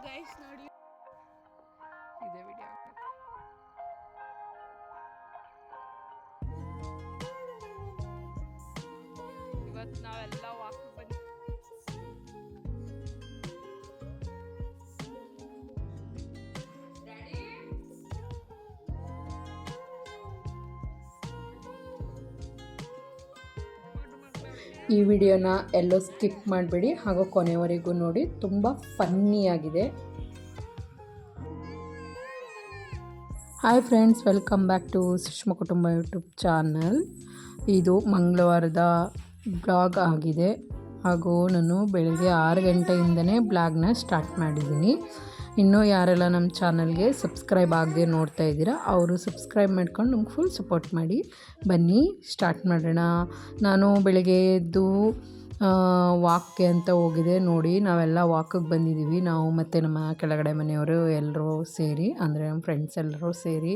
Guys ನೋಡಿ ಇದೇ video ಇವತ್ತು ನಾವೆಲ್ಲ ವಾಕ್ ಬಂದು ಈ ವಿಡಿಯೋನ ಎಲ್ಲೋ ಸ್ಕಿಪ್ ಮಾಡಬೇಡಿ ಹಾಗೂ ಕೊನೆವರೆಗೂ ನೋಡಿ, ತುಂಬ ಫನ್ನಿಯಾಗಿದೆ. Hi friends, welcome back to Sushma Kutumba YouTube channel. ಇದು ಮಂಗಳವಾರದ ಬ್ಲಾಗ್ ಆಗಿದೆ ಹಾಗೂ ನಾನು ಬೆಳಗ್ಗೆ 6 ಗಂಟೆಯಿಂದನೇ ಬ್ಲಾಗ್ನ ಸ್ಟಾರ್ಟ್ ಮಾಡಿದ್ದೀನಿ. ಇನ್ನೂ ಯಾರೆಲ್ಲ ನಮ್ಮ ಚಾನಲ್ಗೆ ಸಬ್ಸ್ಕ್ರೈಬ್ ಆಗದೆ ನೋಡ್ತಾ ಇದ್ದೀರಾ ಅವರು ಸಬ್ಸ್ಕ್ರೈಬ್ ಮಾಡ್ಕೊಂಡು ನಮ್ಗೆ ಫುಲ್ ಸಪೋರ್ಟ್ ಮಾಡಿ. ಬನ್ನಿ ಸ್ಟಾರ್ಟ್ ಮಾಡೋಣ. ನಾನು ಬೆಳಗ್ಗೆ ಎದ್ದು ವಾಕ್ಗೆ ಅಂತ ಹೋಗಿದೆ. ನೋಡಿ, ನಾವೆಲ್ಲ ವಾಕಿಗೆ ಬಂದಿದ್ದೀವಿ. ನಾವು ಮತ್ತು ನಮ್ಮ ಕೆಳಗಡೆ ಮನೆಯವರು ಎಲ್ಲರೂ ಸೇರಿ, ಅಂದರೆ ನಮ್ಮ ಫ್ರೆಂಡ್ಸ್ ಎಲ್ಲರೂ ಸೇರಿ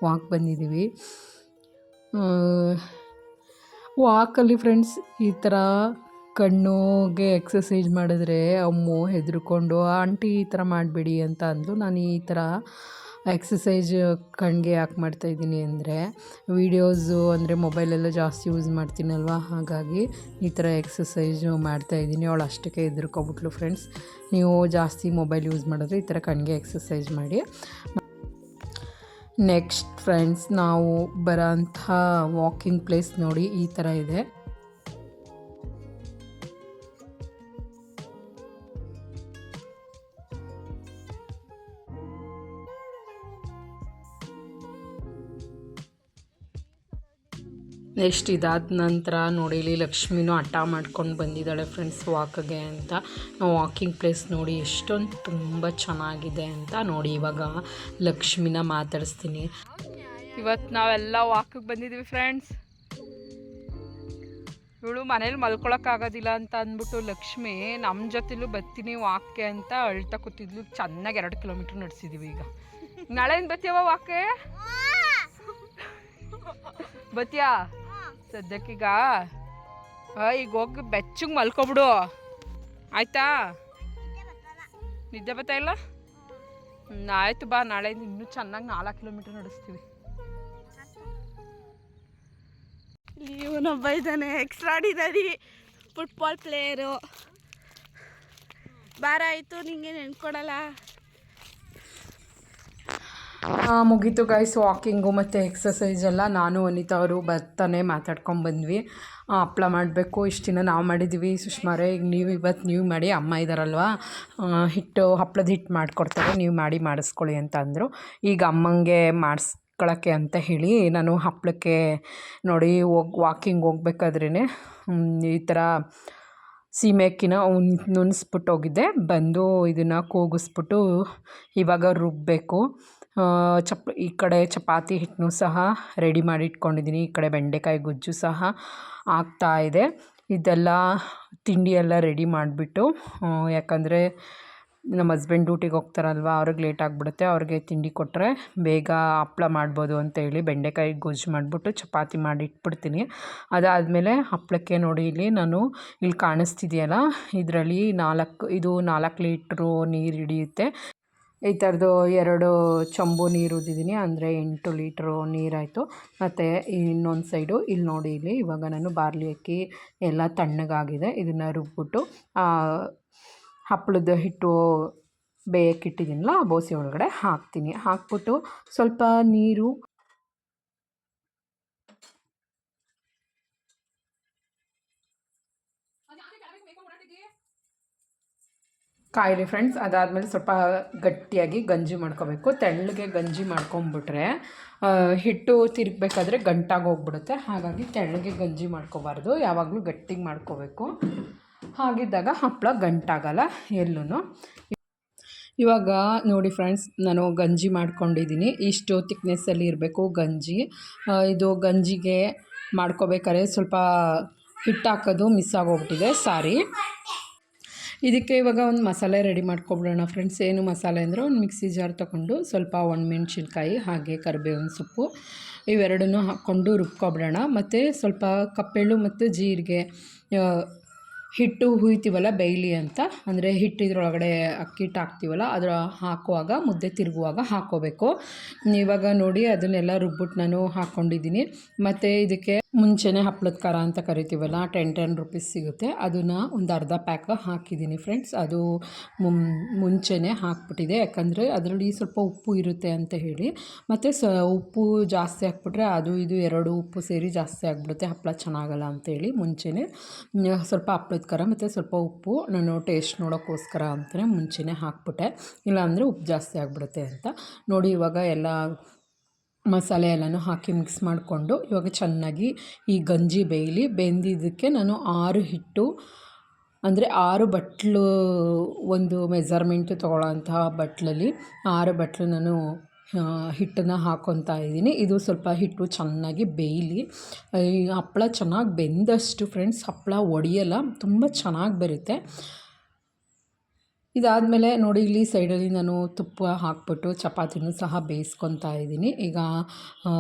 ವಾಕ್ ಬಂದಿದ್ದೀವಿ. ವಾಕಲ್ಲಿ ಫ್ರೆಂಡ್ಸ್ ಈ ಥರ ಕಣ್ಣುಗೆ ಎಕ್ಸಸೈಜ್ ಮಾಡಿದ್ರೆ ಅಮ್ಮು ಹೆದರ್ಕೊಂಡು, ಆಂಟಿ ಈ ಥರ ಮಾಡಬೇಡಿ ಅಂತ ಅಂದು. ನಾನು ಈ ಥರ ಎಕ್ಸಸೈಜ್ ಕಣ್ಣಿಗೆ ಯಾಕೆ ಮಾಡ್ತಾಯಿದ್ದೀನಿ ಅಂದರೆ, ವೀಡಿಯೋಸು ಅಂದರೆ ಮೊಬೈಲೆಲ್ಲ ಜಾಸ್ತಿ ಯೂಸ್ ಮಾಡ್ತೀನಲ್ವ, ಹಾಗಾಗಿ ಈ ಥರ ಎಕ್ಸಸೈಜು ಮಾಡ್ತಾಯಿದ್ದೀನಿ. ಅವಳು ಅಷ್ಟಕ್ಕೆ ಹೆದರ್ಕೊಬಿಟ್ಲು. ಫ್ರೆಂಡ್ಸ್, ನೀವು ಜಾಸ್ತಿ ಮೊಬೈಲ್ ಯೂಸ್ ಮಾಡಿದ್ರೆ ಈ ಥರ ಕಣ್ಣಿಗೆ ಎಕ್ಸಸೈಜ್ ಮಾಡಿ. ನೆಕ್ಸ್ಟ್ ಫ್ರೆಂಡ್ಸ್, ನಾವು ಬರೋಂಥ ವಾಕಿಂಗ್ ಪ್ಲೇಸ್ ನೋಡಿ ಈ ಥರ ಇದೆ. ನೆಕ್ಸ್ಟ್ ಇದಾದ ನಂತರ ನೋಡಿ, ಇಲ್ಲಿ ಲಕ್ಷ್ಮಿನೂ ಹಠ ಮಾಡ್ಕೊಂಡು ಬಂದಿದ್ದಾಳೆ ಫ್ರೆಂಡ್ಸ್ ವಾಕಿಗೆ ಅಂತ. ನಾವು ವಾಕಿಂಗ್ ಪ್ಲೇಸ್ ನೋಡಿ ಎಷ್ಟೊಂದು ತುಂಬ ಚೆನ್ನಾಗಿದೆ ಅಂತ. ನೋಡಿ, ಇವಾಗ ಲಕ್ಷ್ಮಿನ ಮಾತಾಡಿಸ್ತೀನಿ. ಇವತ್ತು ನಾವೆಲ್ಲ ವಾಕಿಗೆ ಬಂದಿದ್ದೀವಿ ಫ್ರೆಂಡ್ಸ್. ಇವಳು ಮನೇಲಿ ಮಲ್ಕೊಳಕ್ಕಾಗೋದಿಲ್ಲ ಅಂತ ಅಂದ್ಬಿಟ್ಟು ಲಕ್ಷ್ಮಿ ನಮ್ಮ ಜೊತೆಲೂ ಬರ್ತೀನಿ ವಾಕ್ಗೆ ಅಂತ ಅಳ್ತಾ ಕೂತಿದ್ಲು. ಚೆನ್ನಾಗಿ 2 ಕಿಲೋಮೀಟ್ರ್ ನಡೆಸಿದ್ದೀವಿ. ಈಗ ನಾಳೆಯಿಂದ ಬತ್ತೀವ ವಾಕೆ? ಬತ್ತೀಯಾ? ಸದ್ಯಕ್ಕೀಗ ಈಗ ಹೋಗಿ ಬೆಚ್ಚಗೆ ಮಲ್ಕೊಬಿಡು, ಆಯಿತಾ? ನಿದ್ದೆ ಬರ್ತಾ ಇಲ್ಲ? ಆಯಿತು, ಬಾ. ನಾಳೆಯಿಂದ ಇನ್ನೂ ಚೆನ್ನಾಗಿ 4 ಕಿಲೋಮೀಟ್ರ್ ನಡೆಸ್ತೀವಿ. ಇವನೊಬ್ಬ ಇದ್ದಾನೆ, ಎಕ್ಸ್ಟ್ರಾಡಿನರಿ ಫುಟ್ಬಾಲ್ ಪ್ಲೇಯರು. ಬಾರ ಆಯಿತು, ನಿಂಗೆ ನೆನ್ಕೊಡಲ್ಲ. ಮುಗೀತು ಗೈಸ್ ವಾಕಿಂಗು ಮತ್ತು ಎಕ್ಸಸೈಜ್ ಎಲ್ಲ. ನಾನು ವನಿತಾ ಅವರು ಬರ್ತಾನೆ ಮಾತಾಡ್ಕೊಂಡು ಬಂದ್ವಿ. ಹಪ್ಳ ಮಾಡಬೇಕು, ಇಷ್ಟು ದಿನ ನಾವು ಮಾಡಿದ್ದೀವಿ. ಸುಷ್ಮಾರೇ, ಈಗ ಇವತ್ತು ನೀವು ಮಾಡಿ, ಅಮ್ಮ ಇದ್ದಾರಲ್ವ ಹಪ್ಪಳದ ಹಿಟ್ಟು ಮಾಡಿಕೊಡ್ತಾರೆ, ನೀವು ಮಾಡಿಸ್ಕೊಳ್ಳಿ ಅಂತ ಅಂದರು. ಈಗ ಅಮ್ಮಂಗೆ ಮಾಡಿಸ್ಕೊಳ್ಳೋಕ್ಕೆ ಅಂತ ಹೇಳಿ ನಾನು ಹಪ್ಪಳಕ್ಕೆ ನೋಡಿ ವಾಕಿಂಗ್ ಹೋಗ್ಬೇಕಾದ್ರೇ ಈ ಥರ ಸೀಮೆ ಅಕ್ಕಿನ ನುಣಿಸ್ಬಿಟ್ಟು ಹೋಗಿದ್ದೆ. ಬಂದು ಇದನ್ನು ಕೂಗಿಸ್ಬಿಟ್ಟು ಇವಾಗ ರುಬ್ಬಬೇಕು. ಈ ಕಡೆ ಚಪಾತಿ ಹಿಟ್ಟನ್ನು ಸಹ ರೆಡಿ ಮಾಡಿ ಇಟ್ಕೊಂಡಿದ್ದೀನಿ. ಈ ಕಡೆ ಬೆಂಡೆಕಾಯಿ ಗೊಜ್ಜು ಸಹ ಆಗ್ತಾಯಿದೆ. ಇದೆಲ್ಲ ತಿಂಡಿ ಎಲ್ಲ ರೆಡಿ ಮಾಡಿಬಿಟ್ಟು, ಯಾಕಂದರೆ ನಮ್ಮ ಹಸ್ಬೆಂಡ್ ಡ್ಯೂಟಿಗೆ ಹೋಗ್ತಾರಲ್ವ, ಅವ್ರಿಗೆ ಲೇಟ್ ಆಗಿಬಿಡುತ್ತೆ. ಅವ್ರಿಗೆ ತಿಂಡಿ ಕೊಟ್ಟರೆ ಬೇಗ ಹಪ್ಪಳ ಮಾಡ್ಬೋದು ಅಂತೇಳಿ ಬೆಂಡೆಕಾಯಿ ಗೊಜ್ಜು ಮಾಡಿಬಿಟ್ಟು ಚಪಾತಿ ಮಾಡಿ ಇಟ್ಬಿಡ್ತೀನಿ. ಅದಾದಮೇಲೆ ಹಪ್ಪಳಕ್ಕೆ ನೋಡಿ, ಇಲ್ಲಿ ಕಾಣಿಸ್ತಿದೆಯಲ್ಲ, ಇದರಲ್ಲಿ 4 ಲೀಟ್ರು ನೀರು ಹಿಡಿಯುತ್ತೆ. ಈ ಥರದ್ದು 2 ಚೊಂಬು ನೀರು ಉದ್ದಿದ್ದೀನಿ, ಅಂದರೆ 8 ಲೀಟ್ರು ನೀರಾಯಿತು. ಮತ್ತು ಇನ್ನೊಂದು ಸೈಡು ಇಲ್ಲಿ ನೋಡಿ, ಇಲ್ಲಿ ಇವಾಗ ನಾನು ಬಾರ್ಲಿ ಅಕ್ಕಿ ಎಲ್ಲ ತಣ್ಣಗಾಗಿದೆ. ಇದನ್ನು ರುಬ್ಬಿಟ್ಟು ಹಪ್ಪಳದ ಹಿಟ್ಟು ಬೇಯಕ್ಕಿಟ್ಟಿದ್ದೀನಲ್ಲ ಬೋಸಿ ಒಳಗಡೆ ಹಾಕ್ತೀನಿ. ಹಾಕ್ಬಿಟ್ಟು ಸ್ವಲ್ಪ ನೀರು ಕಾಯಿಲೆ ಫ್ರೆಂಡ್ಸ್. ಅದಾದಮೇಲೆ ಸ್ವಲ್ಪ ಗಟ್ಟಿಯಾಗಿ ಗಂಜಿ ಮಾಡ್ಕೋಬೇಕು. ತೆಳ್ಳಗೆ ಗಂಜಿ ಮಾಡ್ಕೊಂಬಿಟ್ರೆ ಹಿಟ್ಟು ತಿರುಗಬೇಕಾದ್ರೆ ಗಂಟಾಗಿ ಹೋಗ್ಬಿಡುತ್ತೆ. ಹಾಗಾಗಿ ತೆಳ್ಳಗೆ ಗಂಜಿ ಮಾಡ್ಕೋಬಾರ್ದು, ಯಾವಾಗಲೂ ಗಟ್ಟಿಗೆ ಮಾಡ್ಕೋಬೇಕು. ಹಾಗಿದ್ದಾಗ ಹಪ್ಪಳ ಗಂಟಾಗಲ್ಲ ಎಲ್ಲೂ. ಇವಾಗ ನೋಡಿ ಫ್ರೆಂಡ್ಸ್, ನಾನು ಗಂಜಿ ಮಾಡ್ಕೊಂಡಿದ್ದೀನಿ. ಇಷ್ಟು ತಿಕ್ನೆಸ್ಸಲ್ಲಿ ಇರಬೇಕು ಗಂಜಿ. ಇದು ಗಂಜಿಗೆ ಮಾಡ್ಕೋಬೇಕಾದ್ರೆ ಸ್ವಲ್ಪ ಹಿಟ್ಟು ಹಾಕೋದು ಮಿಸ್ ಆಗೋಗ್ಬಿಟ್ಟಿದೆ, ಸಾರಿ. ಇದಕ್ಕೆ ಇವಾಗ ಒಂದು ಮಸಾಲೆ ರೆಡಿ ಮಾಡ್ಕೊಬಿಡೋಣ ಫ್ರೆಂಡ್ಸ್. ಏನು ಮಸಾಲೆ ಅಂದರೆ, ಒಂದು ಮಿಕ್ಸಿ ಜಾರ್ ತೊಗೊಂಡು ಸ್ವಲ್ಪ ಒಣಮೆಣ್ಸಿನ್ಕಾಯಿ ಹಾಗೆ ಕರಿಬೇವಿನ ಸೊಪ್ಪು ಇವೆರಡನ್ನೂ ಹಾಕ್ಕೊಂಡು ರುಬ್ಕೊಬಿಡೋಣ. ಮತ್ತು ಸ್ವಲ್ಪ ಕಪ್ಪೆಳ್ಳು ಮತ್ತು ಜೀರಿಗೆ ಹಿಟ್ಟು ಹುಯ್ತೀವಲ್ಲ ಬೇಯ್ಲಿ ಅಂತ, ಅಂದರೆ ಹಿಟ್ಟು ಇದ್ರೊಳಗಡೆ ಅಕ್ಕಿ ಹಿಟ್ಟು ಹಾಕ್ತೀವಲ್ಲ ಅದರ ಹಾಕುವಾಗ ಮುದ್ದೆ ತಿರುಗುವಾಗ ಹಾಕ್ಕೋಬೇಕು. ಇವಾಗ ನೋಡಿ ಅದನ್ನೆಲ್ಲ ರುಬ್ಬಿಟ್ಟು ನಾನು ಹಾಕ್ಕೊಂಡಿದ್ದೀನಿ. ಮತ್ತು ಇದಕ್ಕೆ ಮುಂಚೆನೇ ಹಪ್ಪಳದ ಖಾರ ಅಂತ ಕರಿತೀವಲ್ಲ, 10 ರುಪೀಸ್ ಸಿಗುತ್ತೆ, ಅದನ್ನು ಒಂದು ಅರ್ಧ ಪ್ಯಾಕ್ ಹಾಕಿದ್ದೀನಿ ಫ್ರೆಂಡ್ಸ್. ಅದು ಮುಂಚೆನೇ ಹಾಕ್ಬಿಟ್ಟಿದೆ, ಯಾಕಂದರೆ ಅದರಲ್ಲಿ ಸ್ವಲ್ಪ ಉಪ್ಪು ಇರುತ್ತೆ ಅಂತ ಹೇಳಿ. ಮತ್ತು ಉಪ್ಪು ಜಾಸ್ತಿ ಹಾಕ್ಬಿಟ್ರೆ ಅದು ಇದು 2 ಉಪ್ಪು ಸೇರಿ ಜಾಸ್ತಿ ಆಗಿಬಿಡುತ್ತೆ, ಹಪ್ಪಳ ಚೆನ್ನಾಗಲ್ಲ ಅಂತೇಳಿ ಮುಂಚೆನೇ ಸ್ವಲ್ಪ ಹಪ್ಪಳದ ಖಾರ ಮತ್ತು ಸ್ವಲ್ಪ ಉಪ್ಪು ನಾನು ಟೇಸ್ಟ್ ನೋಡೋಕ್ಕೋಸ್ಕರ ಅಂತಲೇ ಮುಂಚೆನೇ ಹಾಕ್ಬಿಟ್ಟೆ, ಇಲ್ಲಾಂದರೆ ಉಪ್ಪು ಜಾಸ್ತಿ ಆಗಿಬಿಡುತ್ತೆ ಅಂತ. ನೋಡಿ ಇವಾಗ ಎಲ್ಲ ಮಸಾಲೆ ಎಲ್ಲನೂ ಹಾಕಿ ಮಿಕ್ಸ್ ಮಾಡಿಕೊಂಡು ಇವಾಗ ಚೆನ್ನಾಗಿ ಈ ಗಂಜಿ ಬೇಯಲಿ. ಬೆಂದಿದ್ದಕ್ಕೆ ನಾನು 6 ಹಿಟ್ಟು ಅಂದರೆ 6 ಬಟ್ಲು, ಒಂದು ಮೆಜರ್ಮೆಂಟ್ ತೊಗೊಳ್ಳೋಂತಹ ಬಟ್ಲಲ್ಲಿ 6 ಬಟ್ಲು ನಾನು ಹಿಟ್ಟನ್ನು ಹಾಕ್ಕೊತಾ ಇದ್ದೀನಿ. ಇದು ಸ್ವಲ್ಪ ಹಿಟ್ಟು ಚೆನ್ನಾಗಿ ಬೇಯಲಿ. ಈ ಹಪ್ಪಳ ಚೆನ್ನಾಗಿ ಬೆಂದಷ್ಟು ಫ್ರೆಂಡ್ಸ್ ಹಪ್ಪಳ ಒಡೆಯಲ್ಲ, ತುಂಬ ಚೆನ್ನಾಗಿ ಬರುತ್ತೆ. ಇದಾದಮೇಲೆ ನೋಡಿ ಇಲ್ಲಿ ಸೈಡಲ್ಲಿ ನಾನು ತುಪ್ಪ ಹಾಕ್ಬಿಟ್ಟು ಚಪಾತಿನೂ ಸಹ ಬೇಯಿಸ್ಕೊತಾ ಇದ್ದೀನಿ. ಈಗ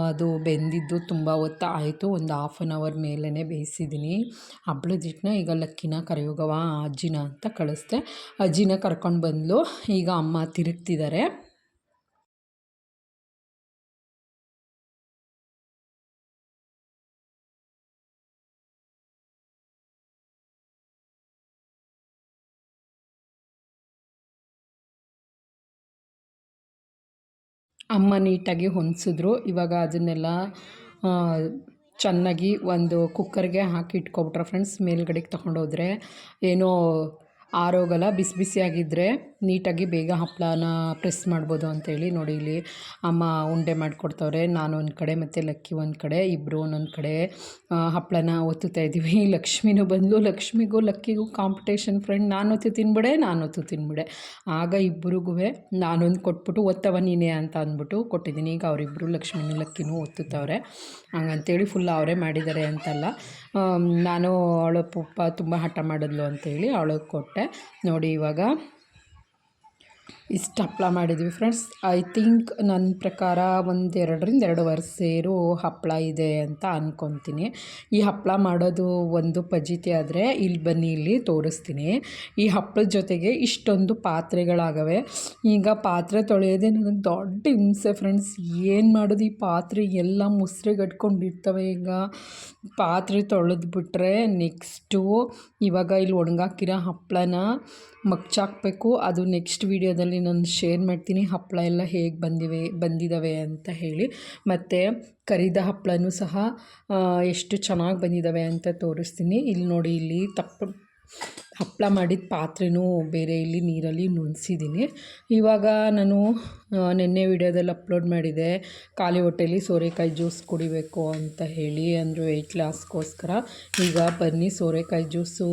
ಅದು ಬೆಂದಿದ್ದು ತುಂಬ ಹೊತ್ತು ಆಯಿತು, ಒಂದು 1/2 ಅವರ್ ಮೇಲೇ ಬೇಯಿಸಿದ್ದೀನಿ ಹಪ್ಪಳದ ಹಿಟ್ಟನ್ನ. ಈಗ ಲಕ್ಕಿನ ಕರೆಯೋಗವ ಅಜ್ಜಿನ ಅಂತ ಕಳಿಸ್ದೆ, ಅಜ್ಜಿನ ಕರ್ಕೊಂಡು ಬಂದಳು. ಈಗ ಅಮ್ಮ ತಿರುಗ್ತಿದ್ದಾರೆ. ಅಮ್ಮ ನೀಟಾಗಿ ಹೊಂದಿಸಿದ್ರು. ಇವಾಗ ಅದನ್ನೆಲ್ಲ ಚೆನ್ನಾಗಿ ಒಂದು ಕುಕ್ಕರ್ಗೆ ಹಾಕಿ ಇಟ್ಕೊಬಿಟ್ರೆ ಫ್ರೆಂಡ್ಸ್, ಮೇಲ್ಗಡೆಗೆ ತೊಗೊಂಡೋದ್ರೆ ಏನೋ ಆರೋಗಲ್ಲ. ಬಿಸಿ ಬಿಸಿಯಾಗಿದ್ದರೆ ನೀಟಾಗಿ ಬೇಗ ಹಪ್ಪಳನ ಪ್ರೆಸ್ ಮಾಡ್ಬೋದು ಅಂತೇಳಿ. ನೋಡಿ ಇಲ್ಲಿ ಅಮ್ಮ ಉಂಡೆ ಮಾಡಿಕೊಡ್ತವ್ರೆ, ನಾನು ಒಂದು ಕಡೆ ಮತ್ತು ಲಕ್ಕಿ ಒಂದು ಕಡೆ, ಇಬ್ಬರು ಒಂದೊಂದು ಕಡೆ ಹಪ್ಪಳನ ಒತ್ತುತ್ತಾ ಇದ್ದೀವಿ. ಲಕ್ಷ್ಮಿನೂ ಬಂದು, ಲಕ್ಷ್ಮಿಗೂ ಲಕ್ಕಿಗೂ ಕಾಂಪಿಟೇಷನ್ ಫ್ರೆಂಡ್, ನಾನು ಹೊತ್ತು ತಿನ್ಬಿಡೆ. ಆಗ ಇಬ್ಬರಿಗೂ ನಾನೊಂದು ಕೊಟ್ಬಿಟ್ಟು ಒತ್ತವ ನೀನೇ ಅಂತ ಅಂದ್ಬಿಟ್ಟು ಕೊಟ್ಟಿದ್ದೀನಿ. ಈಗ ಅವರಿಬ್ಬರು ಲಕ್ಷ್ಮಿನೂ ಲಕ್ಕಿನೂ ಒತ್ತುತ್ತವ್ರೆ. ಹಂಗಂತೇಳಿ ಫುಲ್ ಅವರೇ ಮಾಡಿದ್ದಾರೆ ಅಂತಲ್ಲ, ನಾನು ಅವಳ ಪಪ್ಪ ತುಂಬ ಹಠ ಮಾಡಿದ್ಲು ಅಂತೇಳಿ ಅವಳಿಗೆ ಕೊಟ್ಟೆ. ನೋಡಿ ಇವಾಗ ಇಷ್ಟು ಹಪ್ಪಳ ಮಾಡಿದ್ವಿ ಫ್ರೆಂಡ್ಸ್. ಐ ಥಿಂಕ್ ನನ್ನ ಪ್ರಕಾರ 2.5 ಸೇರು ಹಪ್ಪಳ ಇದೆ ಅಂತ ಅಂದ್ಕೊತೀನಿ. ಈ ಹಪ್ಪಳ ಮಾಡೋದು ಒಂದು ಪಜಿತಿ ಆದರೆ ಇಲ್ಲಿ ಬನ್ನಿ, ಇಲ್ಲಿ ತೋರಿಸ್ತೀನಿ. ಈ ಹಪ್ಪಳದ ಜೊತೆಗೆ ಇಷ್ಟೊಂದು ಪಾತ್ರೆಗಳಾಗವೆ. ಈಗ ಪಾತ್ರೆ ತೊಳೆಯೋದೇ ನನಗೆ ದೊಡ್ಡ ಹಿಂಸೆ ಫ್ರೆಂಡ್ಸ್. ಏನು ಮಾಡೋದು, ಈ ಪಾತ್ರೆ ಎಲ್ಲ ಮುಸ್ರೆಗಟ್ಕೊಂಡಿರ್ತವೆ. ಈಗ ಪಾತ್ರೆ ತೊಳೆದ್ಬಿಟ್ರೆ ನೆಕ್ಸ್ಟು ಇವಾಗ ಇಲ್ಲಿ ಒಣಗಾಕಿರೋ ಹಪ್ಪಳನ ಮಗ್ಚಾಕಬೇಕು. ಅದು ನೆಕ್ಸ್ಟ್ ವೀಡಿಯೋದಲ್ಲಿ ನಾನು ಶೇರ್ ಮಾಡ್ತೀನಿ, ಹಪ್ಪಳ ಎಲ್ಲ ಹೇಗೆ ಬಂದಿದ್ದಾವೆ ಅಂತ ಹೇಳಿ. ಮತ್ತು ಕರಿದ ಹಪ್ಪಳನೂ ಸಹ ಎಷ್ಟು ಚೆನ್ನಾಗಿ ಬಂದಿದ್ದಾವೆ ಅಂತ ತೋರಿಸ್ತೀನಿ. ಇಲ್ಲಿ ನೋಡಿ, ಇಲ್ಲಿ ಹಪ್ಪಳ ಮಾಡಿದ ಪಾತ್ರೆನೂ ಬೇರೆ ಇಲ್ಲಿ ನೀರಲ್ಲಿ ನೆನೆಸಿದ್ದೀನಿ. ಇವಾಗ ನಾನು ನಿನ್ನೆ ವಿಡಿಯೋದಲ್ಲಿ ಅಪ್ಲೋಡ್ ಮಾಡಿದೆ, ಖಾಲಿ ಹೊಟ್ಟೆಲಿ ಸೋರೆಕಾಯಿ ಜ್ಯೂಸ್ ಕುಡಿಬೇಕು ಅಂತ ಹೇಳಿ, ಅಂದರೆ ವೆಯ್ಟ್ ಲಾಸ್ಗೋಸ್ಕರ. ಈಗ ಬನ್ನಿ ಸೋರೆಕಾಯಿ ಜ್ಯೂಸು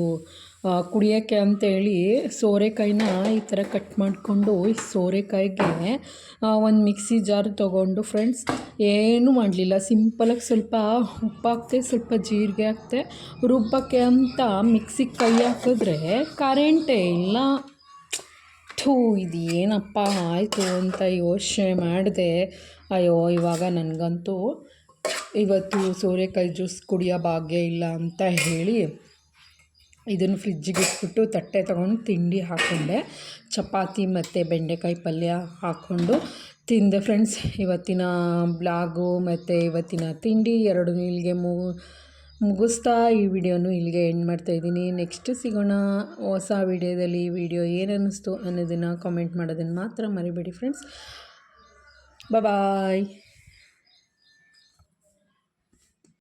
ಕುಡಿಯೋಕ್ಕೆ ಅಂತೇಳಿ ಸೋರೆಕಾಯಿನ ಈ ಥರ ಕಟ್ ಮಾಡಿಕೊಂಡು, ಈ ಸೋರೆಕಾಯಿಗೆ ಒಂದು ಮಿಕ್ಸಿ ಜಾರ್ ತೊಗೊಂಡು ಫ್ರೆಂಡ್ಸ್, ಏನೂ ಮಾಡಲಿಲ್ಲ, ಸಿಂಪಲಾಗಿ ಸ್ವಲ್ಪ ಉಪ್ಪು ಹಾಕ್ತೆ, ಸ್ವಲ್ಪ ಜೀರಿಗೆ ಹಾಕ್ತೆ, ರುಬ್ಬಕ್ಕೆ ಅಂತ ಮಿಕ್ಸಿಗೆ ಕೈ ಹಾಕಿದ್ರೆ ಕರೆಂಟೇ ಇಲ್ಲ. ಇದು ಏನಪ್ಪ ಆಯಿತು ಅಂತ ಯೋಚನೆ ಮಾಡಿದೆ. ಅಯ್ಯೋ, ಇವಾಗ ನನಗಂತೂ ಇವತ್ತು ಸೋರೆಕಾಯಿ ಜ್ಯೂಸ್ ಕುಡಿಯೋ ಭಾಗ್ಯ ಇಲ್ಲ ಅಂತ ಹೇಳಿ ಇದನ್ನು ಫ್ರಿಜ್ಜಿಗೆ ಇಟ್ಬಿಟ್ಟು ತಟ್ಟೆ ತೊಗೊಂಡು ತಿಂಡಿ ಹಾಕ್ಕೊಂಡೆ. ಚಪಾತಿ ಮತ್ತು ಬೆಂಡೆಕಾಯಿ ಪಲ್ಯ ಹಾಕ್ಕೊಂಡು ತಿಂದೆ ಫ್ರೆಂಡ್ಸ್. ಇವತ್ತಿನ ಬ್ಲಾಗು ಮತ್ತು ಇವತ್ತಿನ ತಿಂಡಿ ಎರಡೂ ಇಲ್ಲಿಗೆ ಮುಗಿಸ್ತಾ ಈ ವಿಡಿಯೋನು ಇಲ್ಲಿಗೆ ಎಂಡ್ ಮಾಡ್ತಾಯಿದ್ದೀನಿ. ನೆಕ್ಸ್ಟ್ ಸಿಗೋಣ ಹೊಸ ವಿಡಿಯೋದಲ್ಲಿ. ಈ ವಿಡಿಯೋ ಏನು ಅನ್ನಿಸ್ತು ಅನ್ನೋದನ್ನು ಕಾಮೆಂಟ್ ಮಾಡೋದನ್ನು ಮಾತ್ರ ಮರಿಬೇಡಿ ಫ್ರೆಂಡ್ಸ್. ಬಾಯ್.